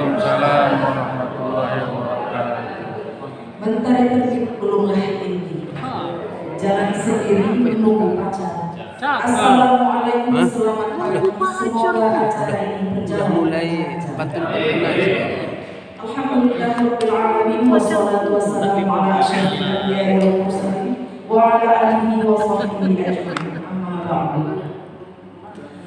Waalaikumsalam warahmatullahi wabarakatuh. Mentari terbit belumlah tinggi, jalan sendiri menunggu pacar. Assalamualaikum, selamat pagi. Semoga acara ini berjalan. Mulai Alhamdulillah rabbil alamin wassalatu wassalamu ala asyrofil anbiya'i wal mursalin wa ala alihi wa sahbihi ajmain. Amma ba'du.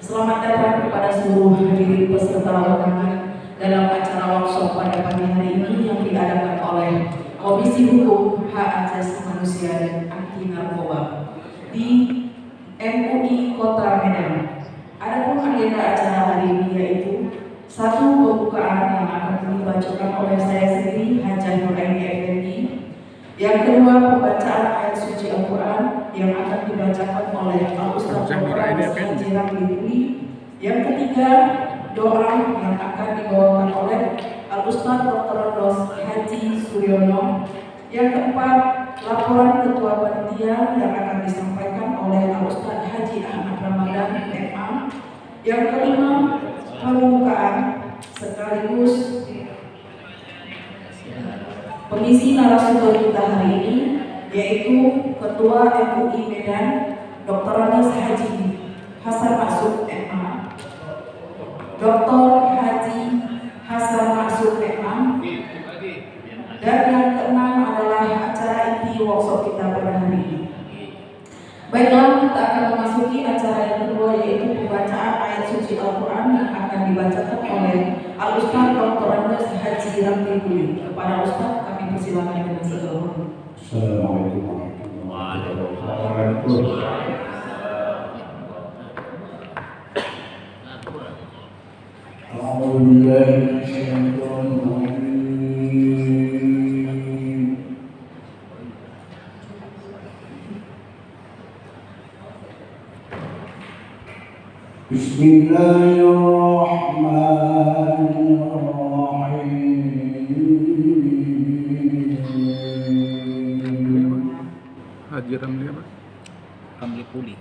Selamat datang kepada seluruh hadirin peserta undangan dalam acara workshop pada pagi hari ini yang diadakan oleh Komisi Hukum Hak Asasi Manusia dan Anti Narkoba di MUI Kota Medan. Adapun agenda acara hari ini yaitu satu, pembukaan yang akan dibacakan oleh saya sendiri, Hajah Nuraini Effendi. Yang kedua, pembacaan ayat suci Al-Quran yang akan dibacakan oleh Al-Ustaz Dr. Haji Ramli. Yang ketiga, doa yang akan dibawakan oleh Al-Ustaz Dr. Haji Suryono. Yang keempat, laporan ketua panitia yang akan disampaikan oleh Al-Ustaz Haji Ahmad Ramadan MA. Yang kelima, pembukaan sekaligus pengisi narasumber kita hari ini yaitu Ketua MUI Medan Dr. Haji Hasan Maksud MA, Dr. Haji Hasan Maksud MA, dan yang keenam adalah acara inti workshop kita pada hari ini. Baiklah, kita akan memasuki acara yang kedua yaitu pembacaan ayat suci Al-Quran yang akan dibacakan oleh Al-Ustaz Dr. Haji Ramli. Kepada Ustaz kami persilakan dengan segala hormat. Assalamualaikum warahmatullahi wabarakatuh. Bismillahirrahmanirrahim. Haji Ramli apa? Ramli Puli.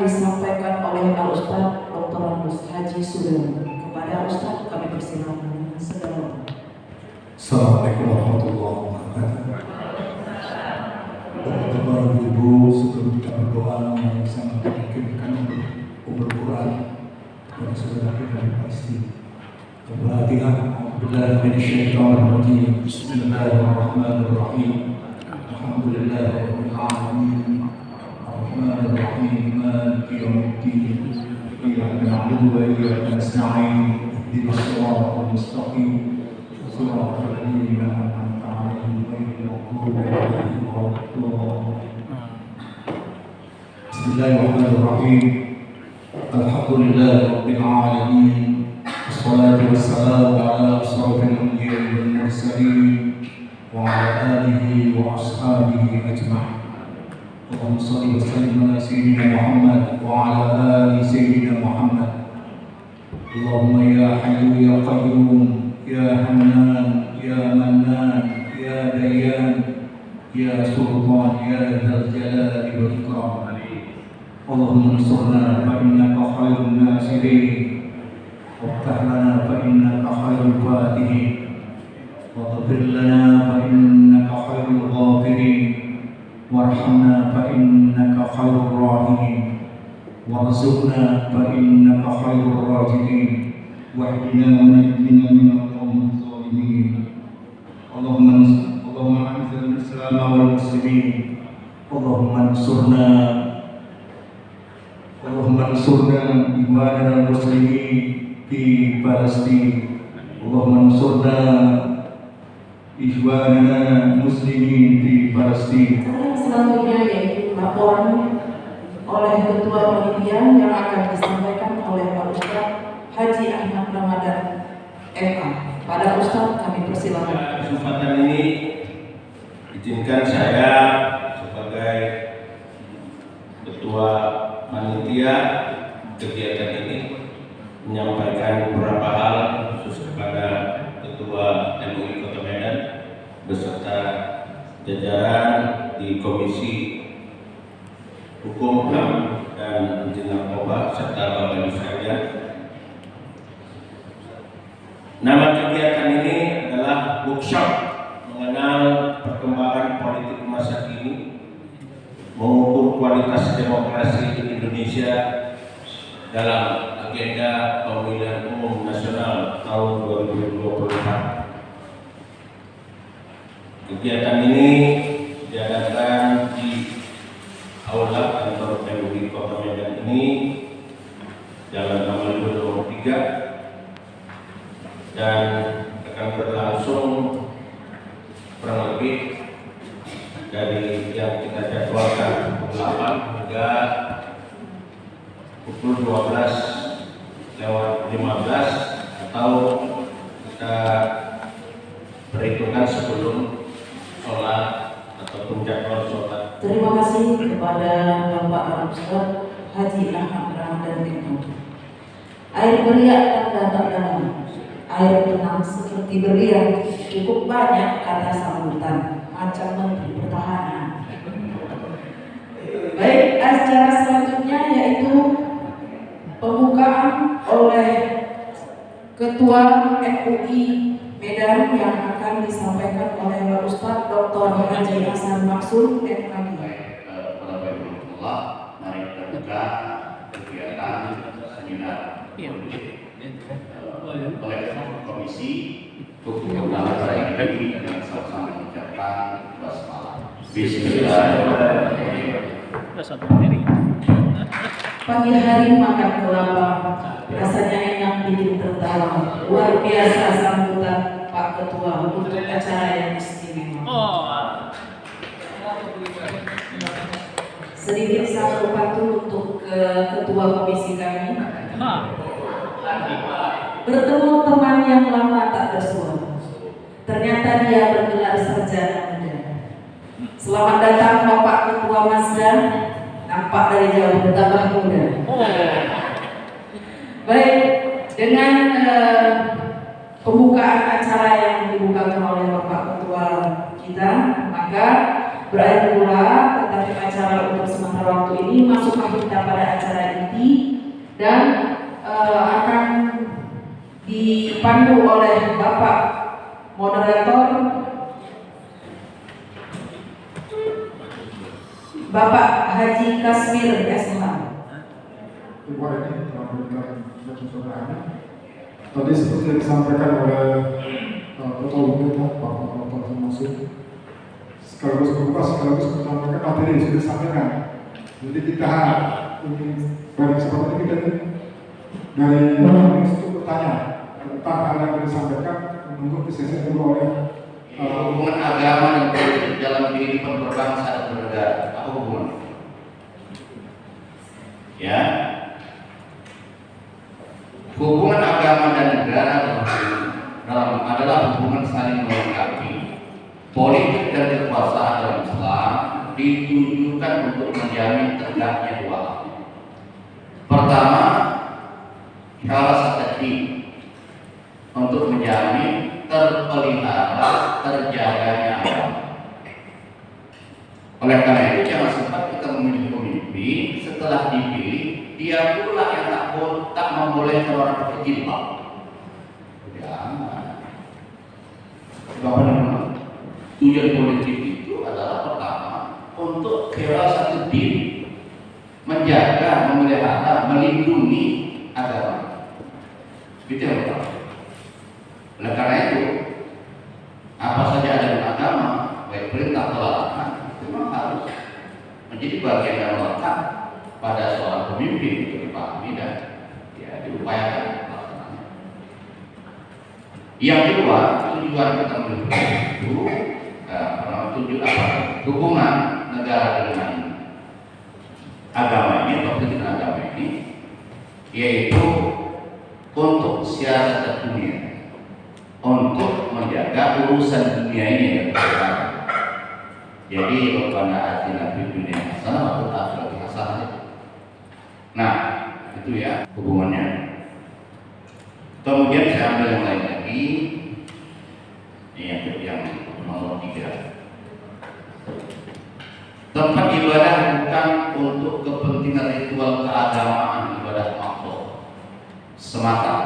Disampaikan oleh Al-Ustaz Dr. Haji Suryono. Kepada Ustaz kami persilakan dengan segala hormat. Assalamualaikum warahmatullahi wabarakatuh. Ibu, sebelum kita berdoa, mari sama kita kirimkan umur Quran kepada saudara kita di Palestina. Al-Fatihah. A'udzubillahi minasyaitonir rajim. Bismillahirrahmanirrahim. Alhamdulillahirabbil alamin. Arrahmanir rahim. Maliki yaumiddin. Iyyaka na'budu wa iyyaka nasta'in. Ihdinas siratal mustaqim. Shiratal ladzina an'amta 'alaihim ghairil maghdubi 'alaihim waladdallin. Bismillahirrahmanirrahim. Alhamdulillahirabbil alamin. Wassalatu wassalamu ala asyrafil anbiya'i wal mursalin wa ala alihi wa ashabihi ajma'in. Allahumma shalli wa sallim ala sayyidina Muhammad wa ala ali sayyidina Muhammad. Allahumma ya hayyu ya qayyum ya hannan ya mannan ya dayyan ya sultan ya dzal jalali wal ikram. Allahumma ansurna fa innaka khairun nasirin. وافتح لنا فإنك خير الفاتحين واغفر لنا فإنك خير الغافرين وارحمنا فإنك خير الراحمين وارزقنا فإنك خير الراجعين واهدنا ونجنا من القوم الظالمين. اللهم أعز الإسلام والمسلمين. اللهم انصرنا إخواننا المسلمين di Palestina. Allahumma ansurna ikhwanana muslimin di Palestina. Selanjutnya yaitu laporan oleh Ketua Panitia yang akan disampaikan oleh Pak Ustadz Haji Ahmad Ramadan MA. Pada Ustadz kami persilakan. Kesempatan ini izinkan saya sebagai Ketua Panitia kegiatan ini menyampaikan beberapa hal khusus kepada Ketua MUI Kota Medan beserta jajaran di Komisi Hukum, HAM, dan Izin Narkoba serta Bapak Ibu sekalian. Nama kegiatan ini adalah workshop mengenal perkembangan politik masa kini, mengukur kualitas demokrasi di Indonesia dalam agenda pemilihan umum nasional tahun 2024. Kegiatan ini diadakan di aula kantor MUI Kota Medan ini, Jalan Amaludin nomor 3, dan akan berlangsung kurang lebih dari yang kita jadwalkan pukul 8 hingga pukul 12:15 atau kita perhitungkan sebelum sholat ataupun jadwal sholat. Terima kasih kepada Bapak Ustadz Haji Ahmad Ramadan MA. Air beriak dan datang dalam, air tenang seperti beriak, cukup banyak kata sambutan macam Menteri Pertahanan. Baik, acara selanjutnya yaitu pembukaan oleh Ketua MUI Medan yang akan disampaikan oleh Pak Ustadz Dr. Haji Hasan Maksud MAG. Mari kita buka kegiatan seminar oleh Komisi Hukum Kebangsaan RI dengan sama-sama mengucapkan basmalah. Bismillahirrahmanirrahim. Pagi hari makan kelapa, rasanya enak bikin tertawa. Luar biasa sambutan Pak Ketua untuk acara yang istimewa. Sedikit satu pantun untuk Ketua Komisi kami. Bertemu teman yang lama tak bersua, ternyata dia bergelar sarjana muda. Selamat datang Bapak Ketua Masda, nampak dari jauh bertambah muda. Baik, dengan pembukaan acara yang dibukakan oleh Bapak Ketua kita, maka berakhir pula tetapi acara untuk sementara waktu ini masuklah kita pada acara inti dan akan dipandu oleh Bapak moderator Bapak Haji Kasmir SH. Ibu ini telah memberikan saudara. Tadi seperti yang disampaikan oleh Ketua Umum Bapak Dr. Masud, sekaligus membuka sekaligus menyampaikan materi yang sudah disampaikan. Jadi kita ingin pada kesempatan ini kita dari untuk bertanya tentang hal yang disampaikan menunggu disesi dulu oleh hubungan agama dan politik dalam kehidupan berbangsa dan bernegara. Apa hubungan? Ya, hubungan agama dan negara adalah hubungan saling melengkapi. Politik dan kekuasaan dalam Islam ditujukan untuk menjamin tegaknya dua hal. Pertama, syarasat untuk menjamin terpelihara terjaganya agama. Oleh karena itu jangan sempat kita memilih pemimpin setelah dipilih dia pula yang tak membolehkan orang berkecil. Jangan. Sebab tujuan politik itu adalah pertama untuk khirasatul-din, menjaga, memelihara, melindungi agama. Itu yang pertama. Oleh karena itu, apa saja ada dalam agama, baik perintah atau larangan, itu memang harus menjadi bagian yang melekat pada seorang pemimpin untuk dipahami dan diupayakan pelaksananya. Yang kedua, tujuan kita memilih itu hubungan negara dengan agama ini atau pendidikan agama ini, yaitu untuk siasat dunia, untuk menjaga urusan dunia ini yang terjadi. Jadi Rabbana atina fid dunya hasanah wa fil akhirati hasanah. Nah, itu ya hubungannya. Kemudian saya ambil yang lain lagi. Ini yang nomor 3. Tempat ibadah bukan untuk kepentingan ritual keagamaan, ibadah makhluk semata,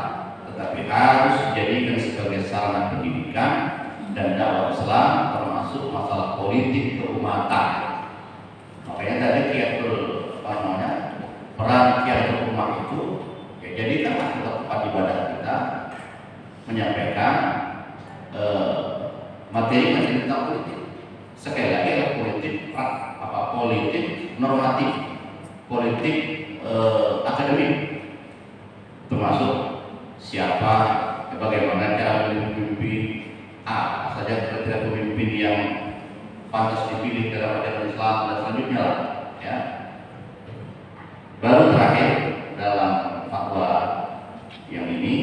tetapi harus dijadikan sebagai sarana pendidikan dan dakwah Islam, termasuk masalah politik keumatan. Makanya tadi kiatul peran kiatul umat itu ya jadikanlah tempat ibadah kita menyampaikan materi-materi tentang politik. Sekali lagi adalah politik normatif, politik akademik, termasuk siapa, bagaimana cara memimpin, apa saja kriteria pemimpin yang pantas dipilih dalam ajaran Islam dan selanjutnya lah, ya. Baru terakhir dalam fatwa yang ini,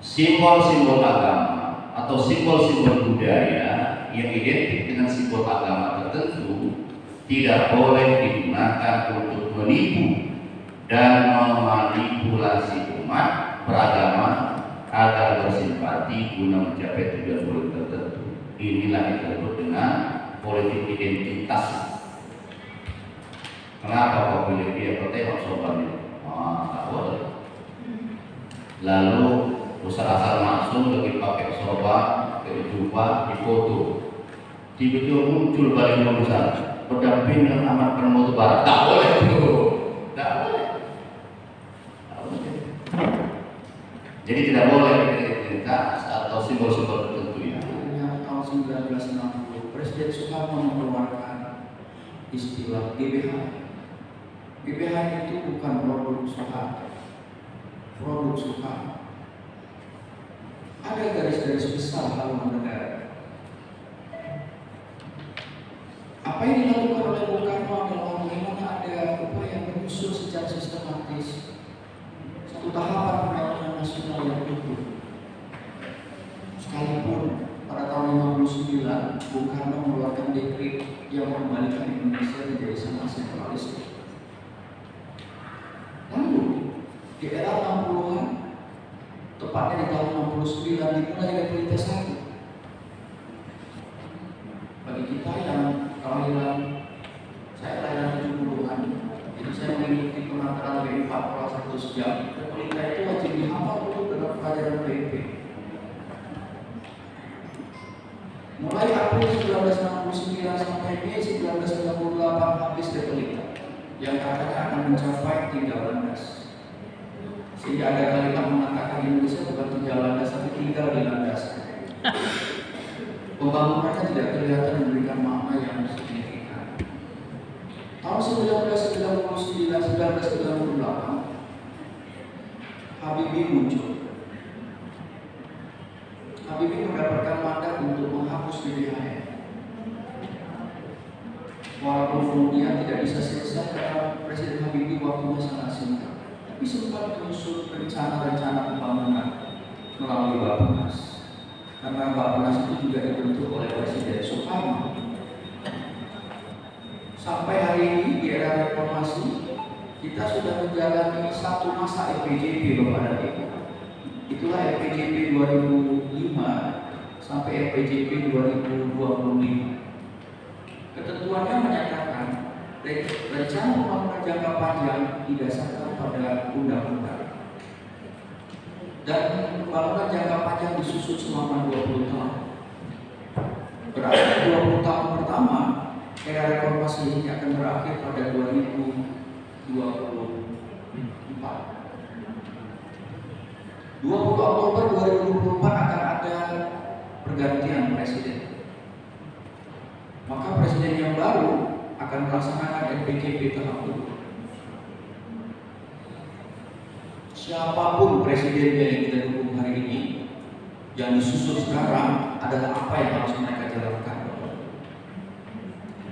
simbol-simbol agama atau simbol-simbol budaya yang identik dengan simbol agama tertentu tidak boleh digunakan untuk menipu dan memanipulasi umat beragama agar bersimpati guna mencapai tujuan politik tertentu. Inilah yang disebut dengan politik identitas. Kenapa kau pilih dia? Kau tengok sobatnya, tak boleh. Lalu asal langsung lagi pakai sorban, pakai jubah, dipoto. Tiba-tiba muncul baliho besar, berdamping dengan Ahmad Pramono Barat. Tak boleh itu, tak boleh. Jadi tidak boleh identitas atau simbol-simbol tertentu ya. Tahun 1960 Presiden Soekarno mengeluarkan istilah GBH. GBH itu bukan produk Soekarno, produk Soekarno. Ada garis-garis besar haluan negara. Apa yang dilakukan oleh Bung Karno adalah bagaimana ada upaya menyusun secara sistematis satu tahapan pembangunan nasional yang utuh. Sekalipun pada tahun 59 Bung Karno mengeluarkan dekret yang mengembalikan Indonesia menjadi sangat sentralis. Lalu di era 60-an, tepatnya di tahun 69 dimulai Realitas 1. Bagi kita yang kelahiran, saya kelahiran 70-an, jadi saya mengikuti pengantaran B4 kelas 1 sejam. Replika itu wajib dihafal dulu dalam pelajaran PIP. Mulai April 1969 yang katanya akan mencapai tinggal landas. Sehingga ada kalimat mengatakan Indonesia bukan tinggal landas, tapi tinggal di landas. Pembangunannya tidak kelihatan memberikan makna yang signifikan. Tahun 1999-1998, Habibie muncul. Habibie mendapatkan mandat untuk menghapus GBHN. Walaupun kemudian tidak bisa selesai karena Presiden Habibie waktunya sangat singkat, tapi sempat menyusun rencana-rencana pembangunan melalui Bappenas. Karena Bappenas itu juga dibentuk oleh Presiden Soekarno. Sampai hari ini di era reformasi kita sudah menjalani satu masa RPJP Bapak dan Ibu. Itulah RPJP 2005 sampai RPJP 2025. Ketentuannya menyatakan rencana pembangunan jangka panjang didasarkan pada undang-undang. Dan pembangunan jangka panjang disusun selama 20 tahun. Berarti 20 tahun pertama era reformasi ini akan berakhir pada 2024. 20 Oktober 2024 akan ada pergantian presiden. Maka presiden yang baru akan melaksanakan RPJP tahap 2. Siapapun presidennya yang kita dukung hari ini, yang disusun sekarang adalah apa yang harus mereka jalankan.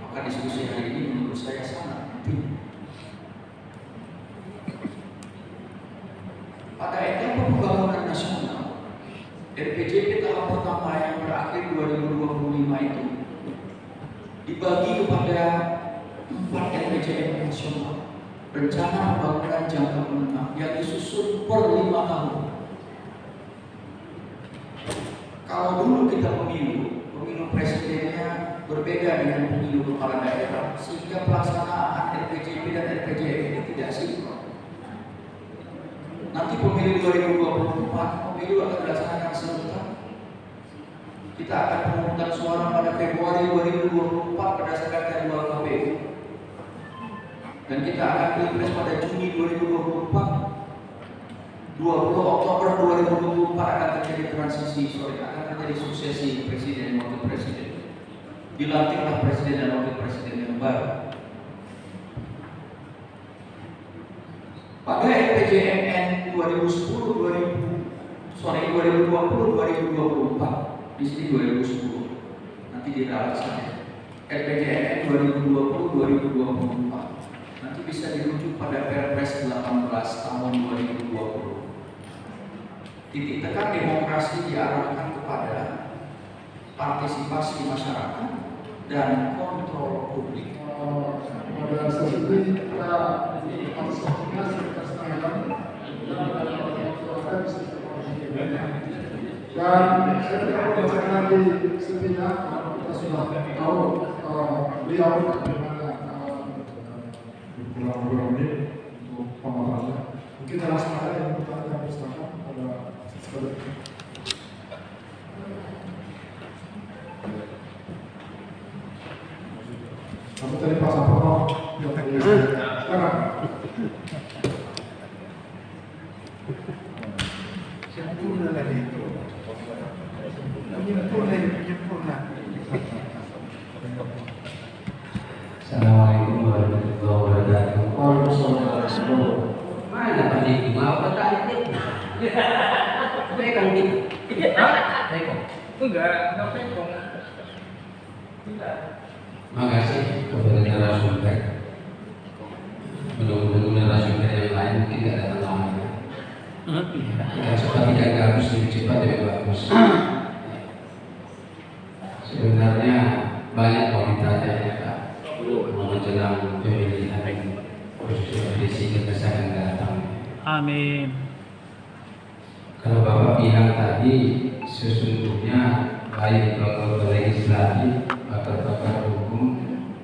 Maka diskusi hari ini menurut saya sangat penting. Pada etapa pembangunan nasional, RPJP tahap pertama yang berakhir 2025 itu dibagi kepada 4 RPJM nasional, rencana pembangunan jangka menengah yang disusun per 5 tahun. Kalau dulu kita pemilu presidennya berbeda dengan pemilu kepala daerah, sehingga pelaksanaan RPJP dan RPJM ini tidak sinkron. Nanti pemilu 2024, pemilu akan dilaksanakan serentak. Kita akan memungutan suara pada Februari 2024 berdasarkan jadwal KPU. Dan kita akan pilpres pada Juni 2024. 20 Oktober 2024 akan terjadi akan terjadi suksesi presiden dan wakil presiden. Dilantiklah presiden dan wakil presiden yang baru. Pada RPJMN 2020-2024 di sini 2010 nanti diralaksanakan RPJMN 2020-2024 nanti bisa dirujuk pada Perpres 18 tahun 2020. Titik tekan demokrasi diarahkan kepada partisipasi masyarakat dan kontrol publik. Pada sesi ini kita atas waktunya sekitar setengah jam dan saya tidak membacakan di sininya karena kita sudah tahu beliau bagaimana di pulang ini untuk pemaparannya. Mungkin dalam semangat yang kita akan persilakan pada sekali. Kamu tadi Pak Sapono yang sekarang. Sempurna lagi itu. Assalamualaikum warahmatullahi wabarakatuh. Waalaikumsalam. Mana Pak Dik? Mau apa tadi? Pegang Dik. Pegang. Enggak pekong. Makasih kepada narasumber. Menunggu narasumber yang lain mungkin tidak datang lama. Tidak cepat tidak harus lebih cepat lebih bagus. Sebenarnya banyak mau ditanya ya Pak. Menjelang pemilihan khusus presiden kesayangan datang. Amin. Kalau Bapak bilang tadi sesungguhnya baik tokoh legislatif pakar-pakar hukum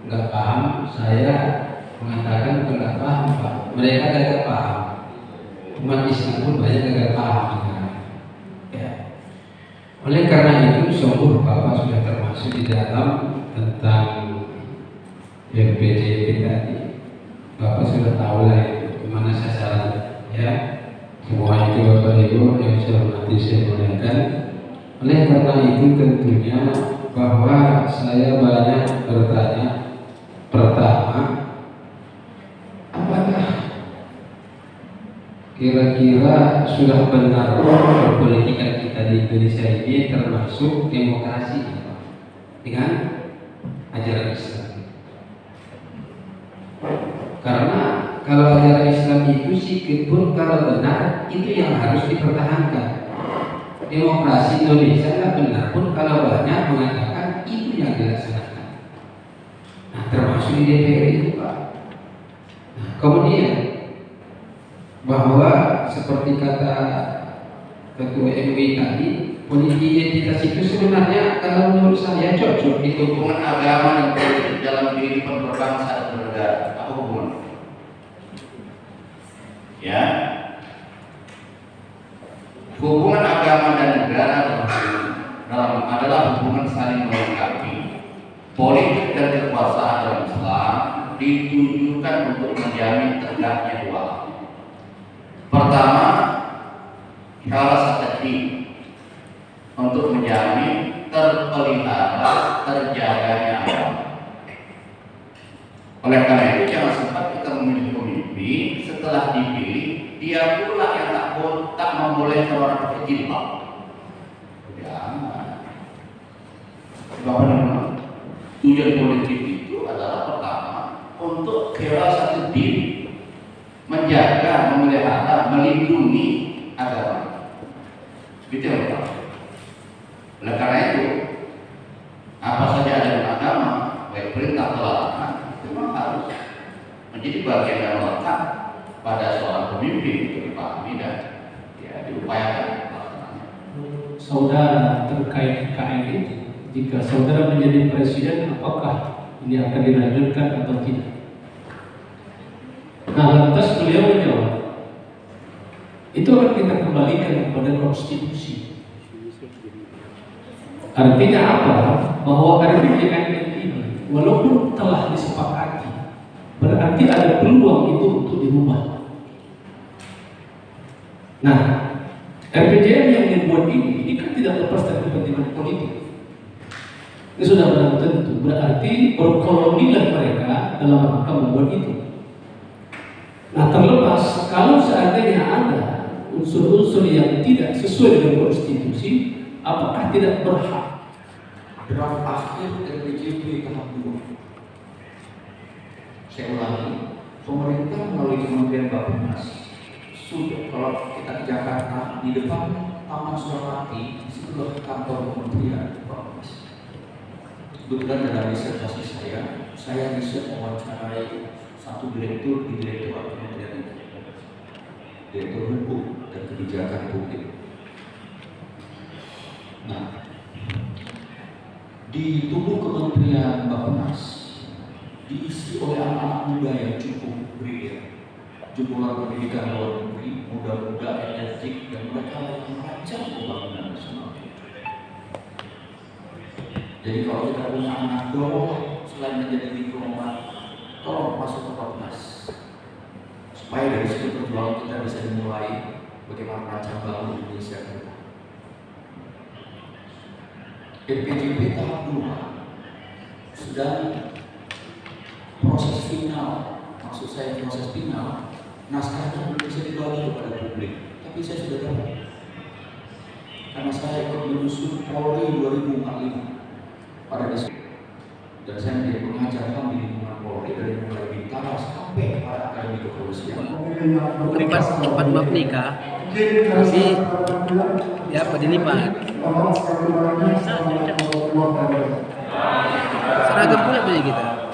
nggak paham, saya mengatakan nggak paham Pak. Mereka nggak paham. Umat Islam pun banyak nggak paham sekarang. Ya. Oleh karena itu, sungguh Bapak sudah termasuk di dalam tentang RPJP tadi. Bapak sudah tahu lah itu kemana sasaran ya. Semua itu Bapak Ibu yang saya hormati saya muliakan. Oleh karena itu tentunya bahwa saya banyak bertanya. Pertama, apakah kira-kira sudah benar perpolitikan kita di Indonesia ini termasuk demokrasi dengan ajaran Islam? Karena kalau ajaran Islam itu sikapun kalau benar itu yang harus dipertahankan. Demokrasi Indonesia nggak benar pun kalau banyak mengatakan itu yang dilaksanakan. Nah, termasuk di DPR itu Pak. Nah, kemudian bahwa seperti kata Ketua MUI tadi, politik identitas itu sebenarnya kalau menurut saya cocok itu Hubungan agama dan politik dalam kehidupan berbangsa dan bernegara. Apa hubungan? Ya, hubungan agama dan negara adalah hubungan saling melengkapi. Politik dan kekuasaan dalam Islam ditujukan untuk menjamin tegaknya dua hal. Pertama, harasat untuk menjamin terpelihara terjaganya agama. Oleh karena itu jangan sempat kita memilih pemimpin setelah dipilih dia pula yang tak membolehkan orang pakai jilbab. Jangan. Sebab tujuan politik itu adalah pertama untuk khirasatul-din, menjaga, memelihara, melindungi agama. Betul Pak. Oleh karena itu, apa saja ada dalam agama, baik perintah atau larangan, itu memang harus menjadi bagian yang melekat pada seorang pemimpin untuk dipahami dan ya diupayakan. Saudara terkait IKN itu, jika saudara menjadi presiden, apakah ini akan dilanjutkan atau tidak? Nah, lantas beliau menjawab, itu akan kita kembalikan kepada konstitusi. Artinya apa? Bahwa RPJMN ini walaupun telah disepakati, berarti ada peluang itu untuk dirubah. Nah, RPJM yang dibuat ini kan tidak lepas dari kepentingan politik. Ini sudah benar tentu, berarti berkolonilah mereka dalam rangka membuat itu. Nah, terlepas kalau seandainya ada unsur-unsur yang tidak sesuai dengan konstitusi, apakah tidak berhak Draft akhir RPJP tahap 2. Saya ulangi, pemerintah melalui Kementerian Bappenas sudah, kalau kita ke Jakarta, di depan Taman Suropati, di situ adalah kantor Kementerian Bappenas. Kebetulan dalam disertasi saya bisa mewawancarai satu direktur di Direktorat Kementerian itu, Direktur Hukum dan Kebijakan Publik. Nah, di tubuh Kementerian Bappenas diisi oleh anak-anak muda yang cukup brilian, jumlah pendidikan luar negeri, muda-muda energik, dan mereka yang merancang pembangunan nasional. Jadi kalau kita punya anak dorong selain menjadi diplomat, tolong masuk ke Bappenas supaya dari situ perjuangan kita bisa dimulai bagaimana merancang bangun Indonesia ke depan. RPJP tahap 2 sedang proses final, maksud saya proses final, naskahnya belum bisa dibagi kepada publik, tapi saya sudah dapat karena saya ikut menyusun Polri 2045 pada diskusi, dan saya menjadi pengajar HAM di lingkungan Polri dari mulai Bintara sampai pada Akademi Kepolisian. Tempat bab nikah masih ya apa dilipat seragam pula punya kita.